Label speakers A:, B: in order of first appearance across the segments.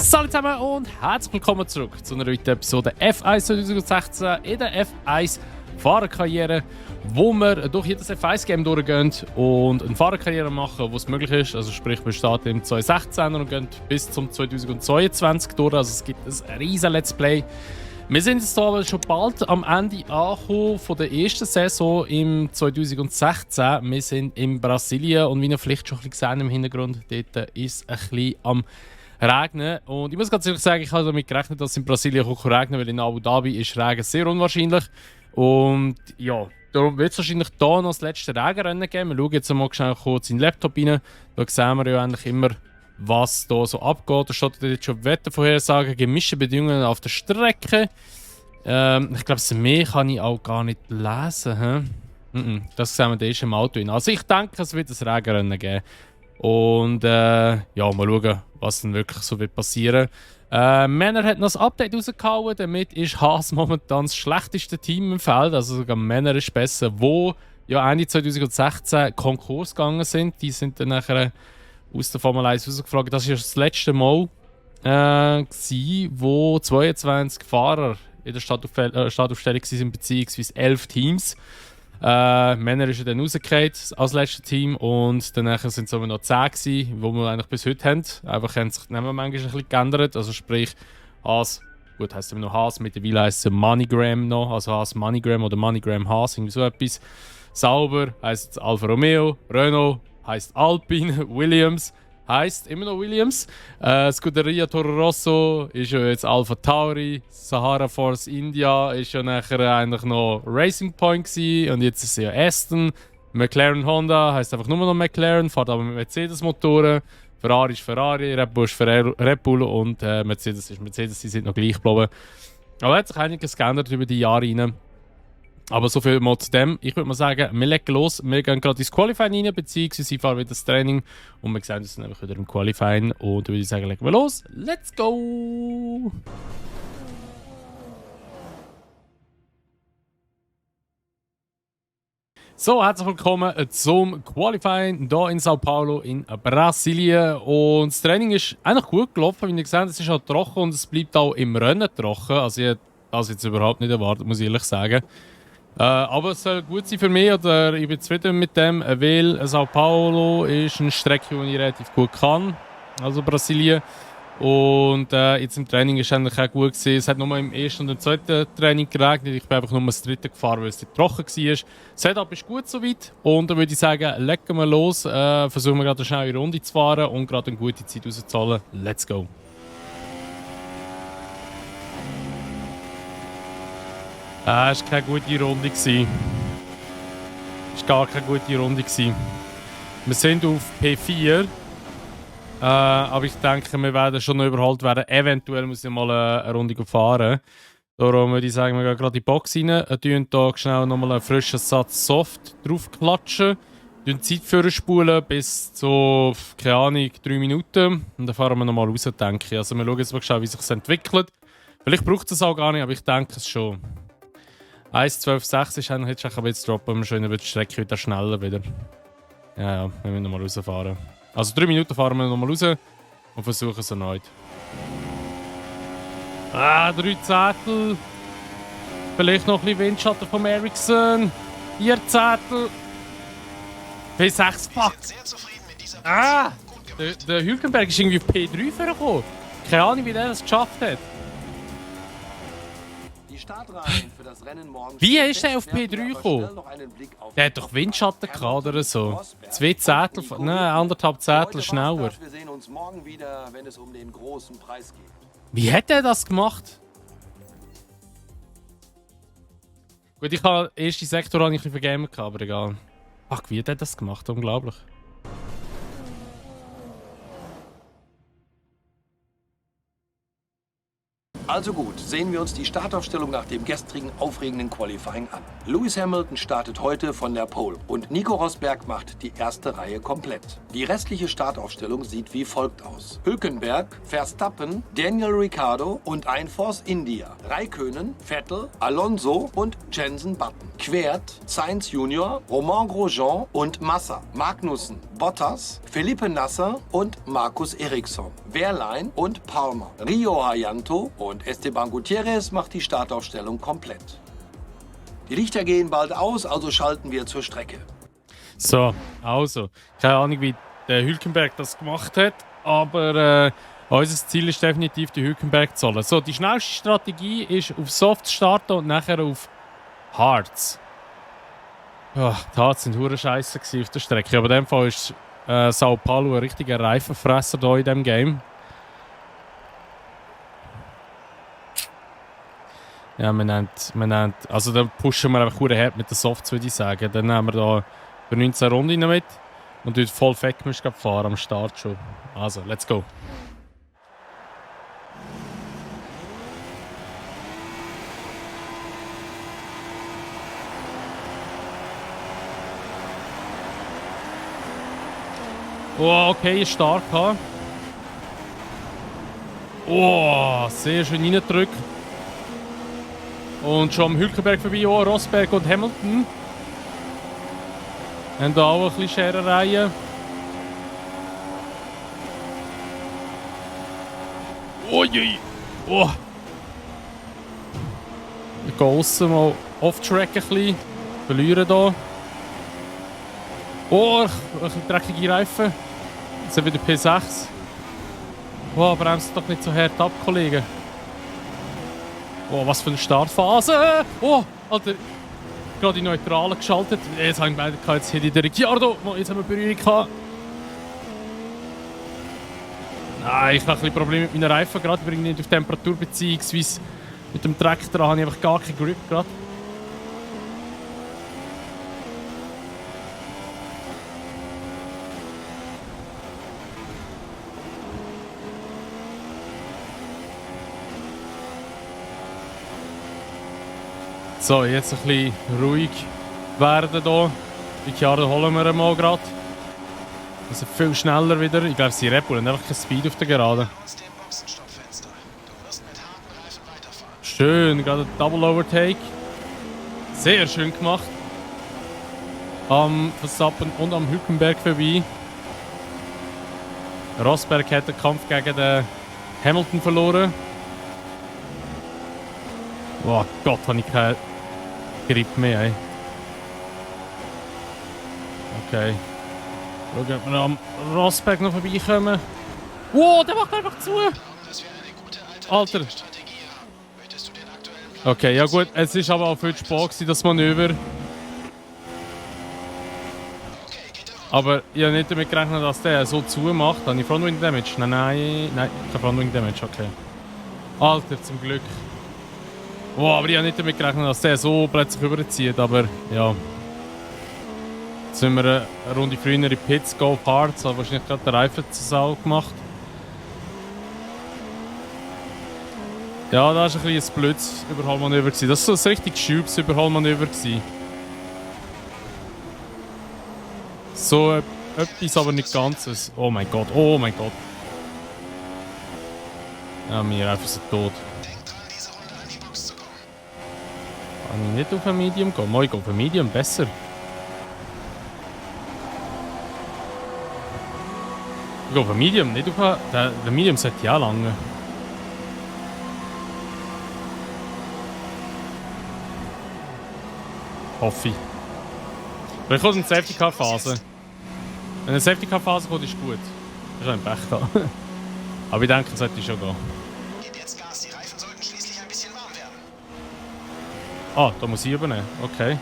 A: Salut zusammen und herzlich willkommen zurück zu einer weiteren Episode F1 2016 in der F1 Fahrerkarriere, wo wir durch jedes F1-Game durchgehen und eine Fahrerkarriere machen, wo es möglich ist. Also sprich, wir starten im 2016 und gehen bis zum 2022 durch. Also es gibt ein riesen Let's Play. Wir sind jetzt hier aber schon bald am Ende angekommen von der ersten Saison im 2016. Wir sind in Brasilien und wie ihr vielleicht schon ein bisschen gesehen im Hintergrund, dort ist es ein bisschen am Regnen. Und ich muss ganz ehrlich sagen, ich habe damit gerechnet, dass es in Brasilien auch regnen, weil in Abu Dhabi ist Regen sehr unwahrscheinlich. Und ja, darum wird es wahrscheinlich hier noch das letzte Regenrennen geben. Wir schauen jetzt mal schnell kurz in den Laptop rein. Da sehen wir ja eigentlich immer, was hier so abgeht. Da steht jetzt schon Wettervorhersagen, gemischte Bedingungen auf der Strecke. Ich glaube, mehr kann ich auch gar nicht lesen. Das sehen wir da im Auto rein. Also ich denke, es wird ein Regenrennen geben. Und ja, mal schauen, was dann wirklich so wird passieren. Männer hat noch ein Update rausgehauen. Damit ist Haas momentan das schlechteste Team im Feld. Also sogar Männer ist besser, wo ja Ende 2016 Konkurs gegangen sind. Die sind dann nachher aus der Formel 1 rausgeflogen. Das war das letzte Mal, wo 22 Fahrer in der Startaufstellung waren, beziehungsweise 11 Teams. Männer ist ja dann rausgefallen als letztes Team und danach sind es aber noch 10 gewesen, die wir eigentlich bis heute haben. Einfach haben sich die Namen manchmal ein bisschen geändert. Also sprich, Haas, gut heisst immer noch Haas, mittlerweile heisst es MoneyGram noch, also Haas MoneyGram oder MoneyGram Haas, irgendwie so etwas. Sauber heisst es Alfa Romeo, Renault heisst Alpine, Williams heisst immer noch Williams. Scuderia Toro Rosso ist ja jetzt Alpha Tauri, Sahara Force India ist ja nachher eigentlich noch Racing Point gewesen, und jetzt ist es ja Aston. McLaren Honda heisst einfach nur noch McLaren, fährt aber mit Mercedes-Motoren. Ferrari ist Ferrari, Red Bull ist Red Bull und Mercedes ist Mercedes, die sind noch gleich geblieben. Aber hat sich einiges geändert über die Jahre rein. Aber so viel mal zu dem. Ich würde mal sagen, wir legen los. Wir gehen gerade ins Qualifying rein, beziehungsweise ich fahre wieder das Training. Und wir sehen uns dann einfach wieder im Qualifying. Und dann würde ich sagen, legen wir los. Let's go! So, herzlich willkommen zum Qualifying hier in Sao Paulo in Brasilien. Und das Training ist eigentlich gut gelaufen, wie ihr gesehen habt. Es ist halt trocken und es bleibt auch im Rennen trocken. Also ich hätte das jetzt überhaupt nicht erwartet, muss ich ehrlich sagen. Aber es soll gut sein für mich, oder ich bin zufrieden mit dem, weil Sao Paulo ist eine Strecke, die ich relativ gut kann, also Brasilien. Und jetzt im Training ist es eigentlich auch gut gewesen. Es hat nur im ersten und im zweiten Training geregnet. Ich bin einfach nur das dritte gefahren, weil es nicht trocken war. Das Setup ist gut soweit und dann würde ich sagen, legen wir los. Versuchen wir gerade eine schnelle Runde zu fahren und gerade eine gute Zeit rauszuholen. Let's go! Es war keine gute Runde. Es war gar keine gute Runde. Wir sind auf P4. Aber ich denke, wir werden schon noch überholt werden. Eventuell muss ich mal eine Runde fahren. Darum würde ich sagen, wir gehen gerade in die Box rein. Wir hier schnell nochmal einen frischen Satz Soft draufklatschen. Die Zeit vorspulen bis zu, keine Ahnung, 3 Minuten. Und dann fahren wir nochmal raus, denke ich. Also wir schauen jetzt mal schnell, wie sich das entwickelt. Vielleicht braucht es auch gar nicht, aber ich denke es schon. 1.12.6 ist eigentlich jetzt ein bisschen droppen, wir schon über die Strecke wieder schneller wieder. Ja, wir müssen nochmal rausfahren. Also 3 Minuten fahren wir nochmal raus und versuchen es erneut. 3 Zehntel. Vielleicht noch ein bisschen Windschatten vom Ericsson. 4 Zehntel. P6, fuck. Der Hülkenberg ist irgendwie auf P3 vorgekommen. Keine Ahnung, wie der das geschafft hat. Wie ist der auf P3 gekommen? Der hat doch Windschatten gehabt oder so. 2 Zehntel, nein, 1,5 Zehntel schneller. Wie hat er das gemacht? Gut, ich habe den ersten Sektor ein bisschen vergamen, aber egal. Ach, wie hat er das gemacht? Unglaublich.
B: Also gut, sehen wir uns die Startaufstellung nach dem gestrigen aufregenden Qualifying an. Lewis Hamilton startet heute von der Pole und Nico Rosberg macht die erste Reihe komplett. Die restliche Startaufstellung sieht wie folgt aus. Hülkenberg, Verstappen, Daniel Ricciardo und ein Force India. Räikkönen, Vettel, Alonso und Jensen Button. Quert, Sainz Junior, Romain Grosjean und Massa. Magnussen, Bottas, Felipe Nasser und Markus Ericsson. Wehrlein und Palmer. Rio Hayanto und Esteban Gutierrez macht die Startaufstellung komplett. Die Lichter gehen bald aus, also schalten wir zur Strecke.
A: So, also, keine Ahnung, wie der Hülkenberg das gemacht hat, aber unser Ziel ist definitiv, die Hülkenberg zu holen. So, die schnellste Strategie ist auf Soft starten und nachher auf Hards. Oh, die Hards sind hure scheiße auf der Strecke, aber in dem Fall ist Sao Paulo ein richtiger Reifenfresser hier in diesem Game. Ja, also dann pushen wir einfach hure hart mit den Softs, würde ich sagen. Dann nehmen wir da für 19 Runden mit und dort voll Feckmisch fahren am Start schon. Also, let's go. Oh, okay, ist stark. Oh, sehr schön reindrückt. Und schon am Hülkenberg vorbei, oh, Rosberg und Hamilton. Haben da auch ein bisschen Scherereien. Ui, oh. Ich gehe aussen mal off-track ein bisschen. Verlieren hier. Oh, ein bisschen dreckige Reifen. Jetzt haben wir wieder P6. Oh, bremst doch nicht so hart ab, Kollege. Oh, was für eine Startphase! Oh, Alter, gerade die Neutralen geschaltet. Jetzt habe ich gemeint, jetzt hätte ich den Ricciardo. Jetzt haben wir Berührung gehabt. Nein, ich habe ein bisschen Probleme mit meinen Reifen. Gerade bringe ich nicht auf Temperatur, beziehungsweise mit dem Traktor habe ich einfach gar keinen Grip gerade. So, jetzt ein bisschen ruhig werden hier. Ricciardo holen wir mal gerade. Also viel schneller wieder. Ich glaube, sie Red Bull haben einfach keinen Speed auf der Geraden. Schön, gerade ein Double Overtake. Sehr schön gemacht. Am Verstappen und am Hülkenberg vorbei. Rosberg hat den Kampf gegen den Hamilton verloren. Oh Gott, habe ich keinen Grip mehr. Ey. Okay. Schauen, ob wir am Rosberg noch vorbeikommen. Wow, der macht einfach zu! Alter! Okay, ja gut, es ist aber auch viel Spaß gewesen, das Manöver. Aber ich habe nicht damit gerechnet, dass der so zumacht. Habe ich Frontwing Damage? Nein, kein Frontwing Damage, okay. Alter, zum Glück. Wow, aber ich habe nicht damit gerechnet, dass der so plötzlich überzieht, aber ja. Jetzt sind wir eine Runde früher in Pits, Go Parts, aber wahrscheinlich gerade den Reifen zur Sau gemacht. Ja, das war ein bisschen ein blödes Überholmanöver. Das war so ein richtig schubes Überholmanöver. So etwas, aber nicht ganzes. Oh mein Gott, oh mein Gott. Ja, wir einfach so tot. Kann ich nicht auf ein Medium gehen? Mal, ich gehe auf ein Medium, besser. Ich gehe auf ein Medium, nicht auf ein... Der Medium sollte ja lange. Hoffe ich. Vielleicht kommt eine Safety-Car-Phase. Wenn eine Safety-Car-Phase kommt, ist gut. Ich habe Pech gehabt. Aber ich denke, es sollte schon gehen.
C: Gib jetzt Gas, die Reifen sollten schließlich ein bisschen warm werden.
A: Ah, da muss ich übernehmen. Okay.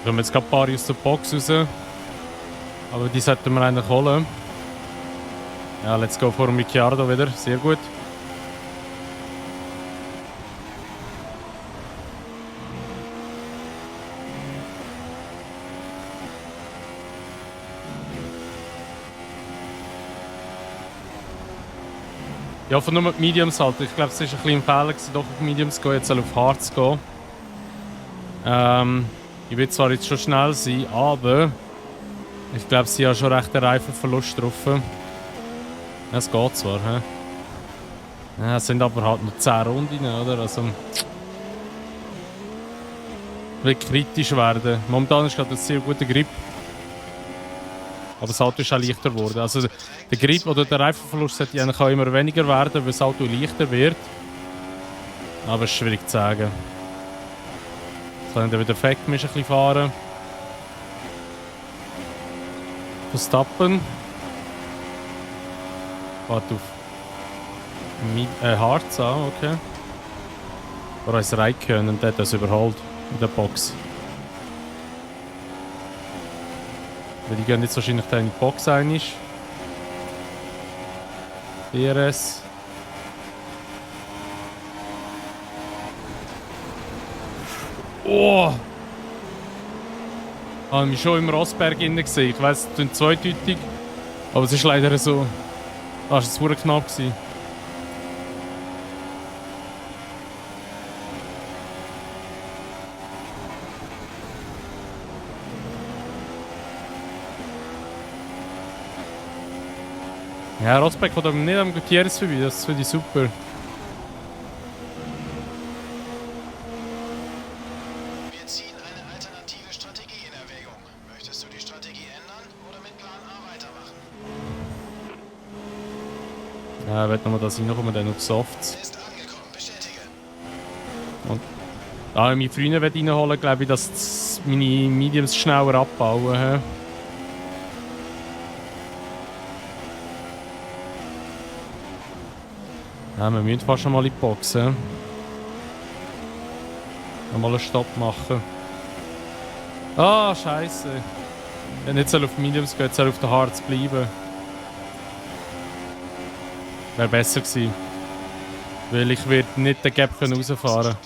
A: Wir haben jetzt gerade ein paar aus der Box raus. Aber die sollten wir eigentlich holen. Ja, let's go vor Ricciardo wieder. Sehr gut. Ja, von nur die Mediums halt. Ich glaube, es war ein bisschen ein Fehler, doch auf Mediums zu gehen, jetzt auf Hard zu gehen. Ich will zwar jetzt schon schnell sein, aber ich glaube, sie haben schon recht einen Reifenverlust drauf. Ja, es geht zwar, hä? Ja, es sind aber halt nur 10 Runden, oder? Also, wird kritisch werden. Momentan ist gerade ein sehr guter Grip. Aber das Auto ist auch leichter geworden. Also der Grip oder der Reifenverlust sollte eigentlich auch immer weniger werden, weil das Auto leichter wird. Aber es ist schwierig zu sagen. Jetzt kann ich dann wieder Fact-Misch ein bisschen fahren. Verstappen. Warte auf Harz an, okay. Oder ist Raikkonen und der hat das überholt in der Box. Weil die gehen jetzt wahrscheinlich da in die Box ein. DRS. Oh! Ich habe mich schon im Rosberg gesehen. Ich weiss, es ist zweideutig. Aber es ist leider so. Ah, es war knapp. Ja, Rosberg kommt aber nicht am Gutierrez vorbei, das finde ich super.
C: Wir ziehen eine alternative Strategie in Erwägung. Möchtest du die Strategie ändern oder mit Plan A weitermachen?
A: Ja, ich werde nochmal das reinkommen, dann auf Softs.
C: Ist angekommen, bestätige.
A: Und da ich mich früher reinholen, glaube ich, dass meine Mediums schneller abbauen. He? Ja, wir müssen fast schon mal in die Box. He? Mal einen Stopp machen. Ah, Scheiße. Wenn nicht auf Mediums geht, soll auf der Harz bleiben. Wäre besser gewesen. Weil ich werde nicht den Gap rausfahren.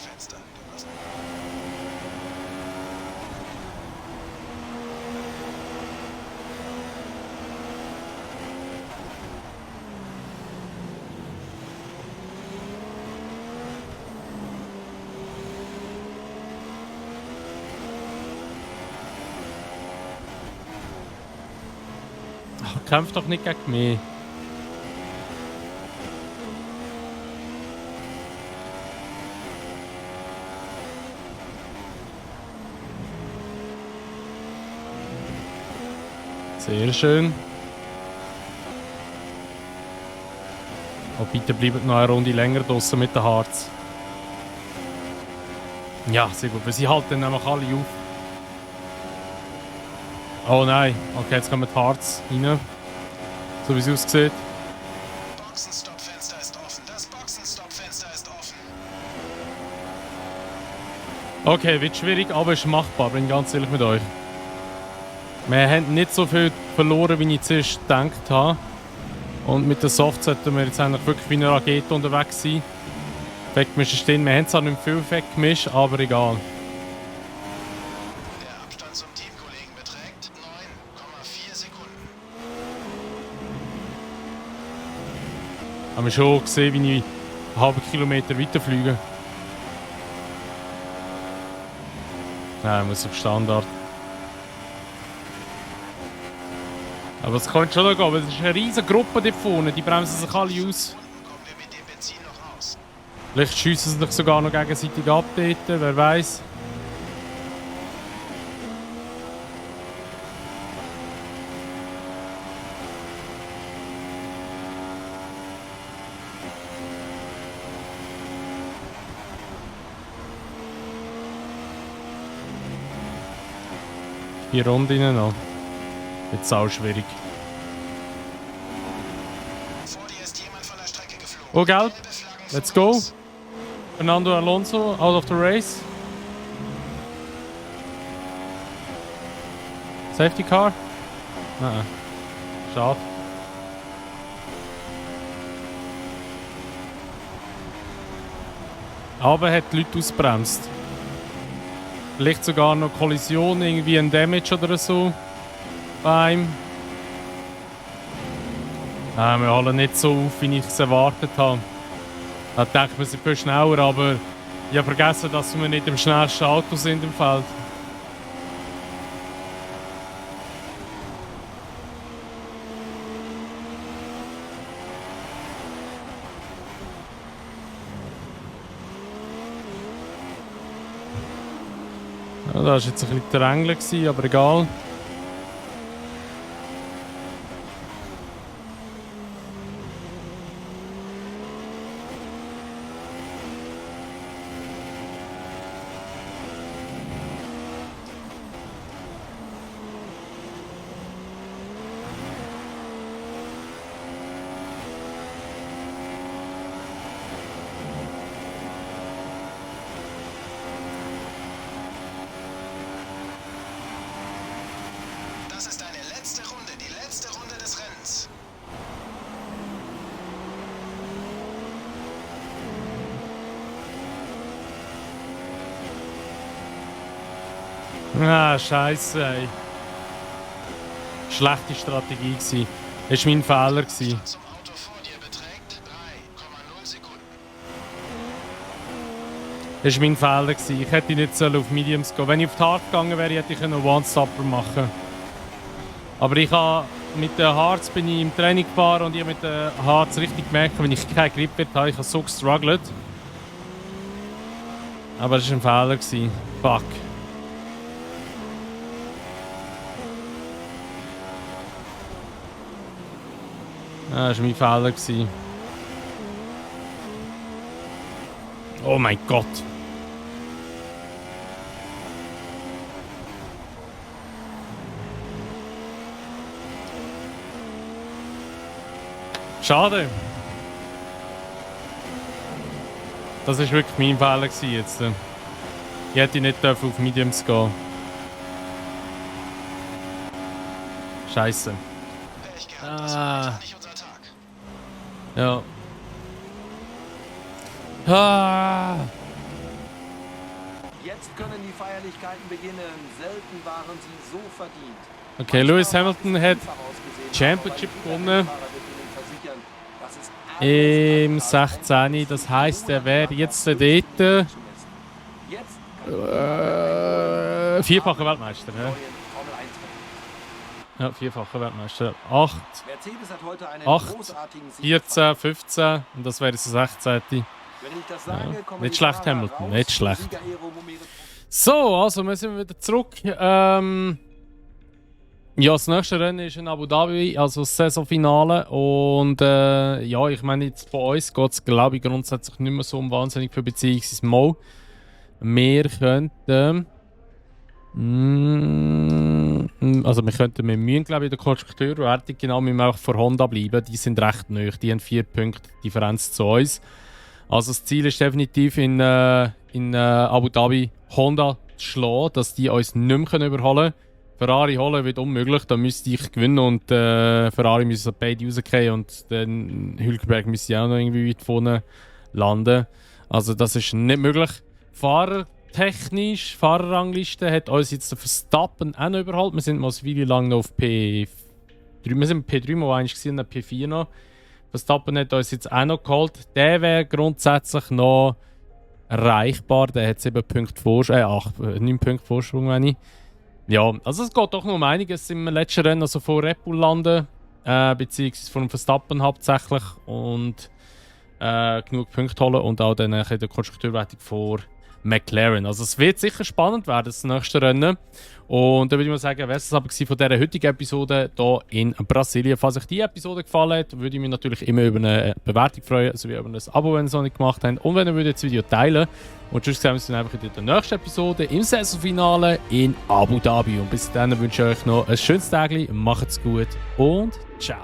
A: Kämpf doch nicht gegen mich. Sehr schön. Oh, bitte bleibt noch eine Runde länger draussen mit den Harz. Ja, sehr gut, weil sie halten nämlich alle auf. Oh nein, okay, jetzt kommen die Harz rein. So wie es aussieht.
C: Boxenstoppfenster ist offen. Das Boxenstoppfenster ist offen.
A: Okay, wird schwierig, aber ist machbar, bin ganz ehrlich mit euch. Wir haben nicht so viel verloren, wie ich zuerst gedacht habe. Und mit der Soft sollten wir jetzt eigentlich wirklich wie eine Rakete unterwegs sein. Effektmisch ist drin. Wir haben zwar nicht viel Effektmisch, aber egal.
C: Der Abstand zum Teamkollegen beträgt 9,4 Sekunden.
A: Haben wir schon gesehen, wie ich einen halben Kilometer weiterfliege. Nein, ich muss auf Standard. Aber es könnte schon noch gehen, weil es ist eine riesige Gruppe dort vorne, die bremsen sich alle aus.
C: Kommen wir mit dem Benzin noch raus.
A: Vielleicht schiessen sie sich sogar noch gegenseitig ab dort, wer weiß. Die Runden noch. Jetzt auch schwierig.
C: Vor dir ist jemand von der Strecke geflogen.
A: Oh, gelb.
C: Gelbe Flaggen
A: Let's
C: voraus.
A: go. Fernando Alonso out of the race. Safety car? Nein. Schade. Aber hat die Leute ausgebremst. Vielleicht sogar noch Kollision, irgendwie ein Damage oder so. Bei ihm. Wir holen nicht so auf, wie ich es erwartet habe. Ich dachte, wir sind viel schneller, aber ich habe vergessen, dass wir nicht im schnellsten Auto sind im Feld. Ja, das war jetzt ein bisschen Drängler, aber egal.
C: Das ist deine letzte Runde, die letzte Runde des Rennens.
A: Ah, scheiße, ey. Schlechte Strategie gewesen. Das war mein Fehler gewesen.
C: Zum Auto vor dir beträgt 3,0 Sekunden.
A: Das war mein Fehler gewesen. Ich hätte nicht auf Mediums gehen. Wenn ich auf die Hard gegangen wäre, hätte ich einen One-Stopper machen können. Aber ich habe mit den Hards bin ich im Training gefahren und ich habe mit den Hards richtig gemerkt, wenn ich keinen Grip hatte, ich habe so gestruggelt. Aber das war ein Fehler gewesen. Fuck. Das war mein Fehler gewesen. Oh mein Gott. Schade. Das war wirklich mein Fehler gewesen jetzt. Ich hätte nicht auf Mediums gehen. Scheiße.
C: Pech gehabt, das war heute nicht unser Tag.
A: Ja. Ah.
B: Jetzt können die Feierlichkeiten beginnen. Selten waren sie so verdient.
A: Okay, Lewis Hamilton hat Championship gewonnen im 16. Das heisst, er wäre jetzt dort vierfacher Weltmeister. Ja, vierfacher Weltmeister. 8, 14, 15 und das wäre das 16. Ja, nicht schlecht, Hamilton, nicht schlecht. So, also wir sind wieder zurück. Ja, das nächste Rennen ist in Abu Dhabi, also das Saisonfinale. Und ja, ich meine, jetzt bei uns geht es, glaube ich, grundsätzlich nicht mehr so um wahnsinnig viel, beziehungsweise mal. Wir könnten. Wir müssen, glaube ich, in der Konstrukteurwertung genau müssen wir auch vor Honda bleiben. Die sind recht nahe, die haben 4 Punkte Differenz zu uns. Also das Ziel ist definitiv in Abu Dhabi Honda zu schlagen, dass die uns nicht mehr überholen können. Ferrari holen wird unmöglich, da müsste ich gewinnen und Ferrari müssen beide rausgehen und dann Hülkenberg müsste auch noch irgendwie weit vorne landen. Also das ist nicht möglich. Fahrertechnisch, Fahrerrangliste hat uns jetzt der Verstappen auch noch überholt. Wir sind mal eine Weile lang noch auf P3. Wir sind P3 mal eigentlich gesehen, dann P4 noch. Verstappen hat uns jetzt auch noch geholt. Der wäre grundsätzlich noch erreichbar. Der hat 9 Punkte Vorsprung, wenn ich. Ja, also es geht doch noch um einiges im letzten Rennen, also vor Red Bull landen, beziehungsweise vor dem Verstappen hauptsächlich und genug Punkte holen und auch dann in der Konstrukteurwertung vor McLaren. Also es wird sicher spannend werden, das nächste Rennen. Und dann würde ich mal sagen, wäre es aber von dieser heutigen Episode hier in Brasilien. Falls euch die Episode gefallen hat, würde ich mich natürlich immer über eine Bewertung freuen, sowie über ein Abo, wenn ihr es noch nicht gemacht habt. Und wenn ihr das Video teilen. Und sonst sehen wir uns dann einfach in der nächsten Episode im Saisonfinale in Abu Dhabi. Und bis dann wünsche ich euch noch ein schönes Tag, macht's gut und ciao.